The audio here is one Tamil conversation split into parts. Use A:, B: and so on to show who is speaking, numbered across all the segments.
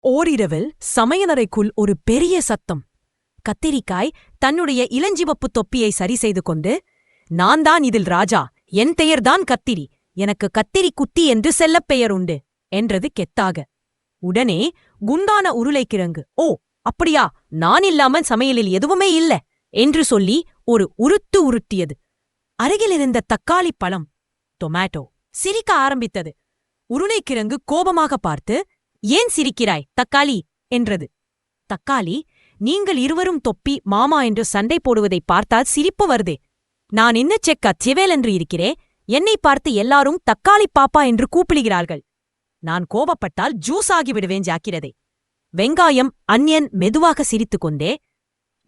A: ஓரிரவில் சமையலறைக்குள் ஒரு பெரிய சத்தம். கத்திரிக்காய் தன்னுடைய இளஞ்சிவப்பு தொப்பியை சரி செய்து கொண்டு, "நான் தான் இதில் ராஜா, என் பெயர்தான் கத்திரி, எனக்கு கத்திரி குத்தி என்று செல்லப் பெயர் உண்டு" என்றது கெத்தாக. உடனே குண்டான உருளைக்கிழங்கு, "ஓ அப்படியா, நான் இல்லாமல் சமையலில் எதுவுமே இல்ல" என்று சொல்லி ஒரு உருட்டு உருட்டியது. அருகிலிருந்த தக்காளிப் பழம், டொமேட்டோ, சிரிக்க ஆரம்பித்தது. உருளைக்கிழங்கு கோபமாக பார்த்து, "ஏன் சிரிக்கிறாய் தக்காளி?" என்றது. தக்காளி, "நீங்கள் இருவரும் தொப்பி மாமா என்று சண்டை போடுவதைப் பார்த்தால் சிரிப்பு வருதே. நான் இன்ன செக்க சிவேல் என்று இருக்கிறே, என்னை பார்த்து எல்லாரும் தக்காளி பாப்பா என்று கூப்பிடுகிறார்கள். நான் கோபப்பட்டால் ஜூஸ் ஆகிவிடுவேன் ஜாக்கிரதை." வெங்காயம் அன்யன் மெதுவாக சிரித்துக்கொண்டே,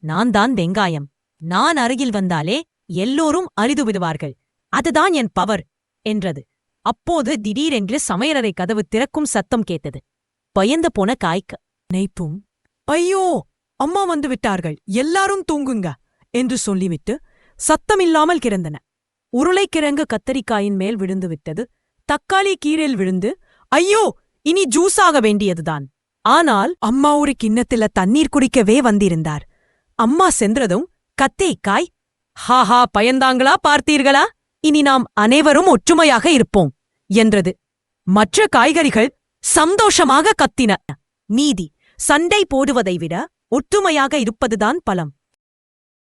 A: "நான் தான் வெங்காயம், நான் அருகில் வந்தாலே எல்லோரும் அரிது விடுவார்கள், அதுதான் என் பவர்" என்றது. அப்போது திடீரென்று சமையலறை கதவு திறக்கும் சத்தம் கேட்டது. பயந்து போன காய்க்கு நெய்ப்பும், "ஐயோ, அம்மா வந்து விட்டார்கள், எல்லாரும் தூங்குங்க" என்று சொல்லிவிட்டு சத்தமில்லாமல் கிடந்தன. உருளைக்கிழங்கு கத்தரிக்காயின் மேல் விழுந்து விட்டது. தக்காளி கீரில் விழுந்து, "ஐயோ, இனி ஜூஸாக வேண்டியதுதான்." ஆனால் அம்மா ஒரு கிண்ணத்தில தண்ணீர் குடிக்கவே வந்திருந்தார். அம்மா சென்றதும், "கத்தேக்காய், ஹாஹா, பயந்தாங்களா பார்த்தீர்களா? இனி நாம் அனைவரும் ஒற்றுமையாக இருப்போம்" என்றது. மற்ற காய்கறிகள் சந்தோஷமாக கத்தின. நீதி, சண்டை போடுவதை விட ஒற்றுமையாக இருப்பதுதான் பலம்.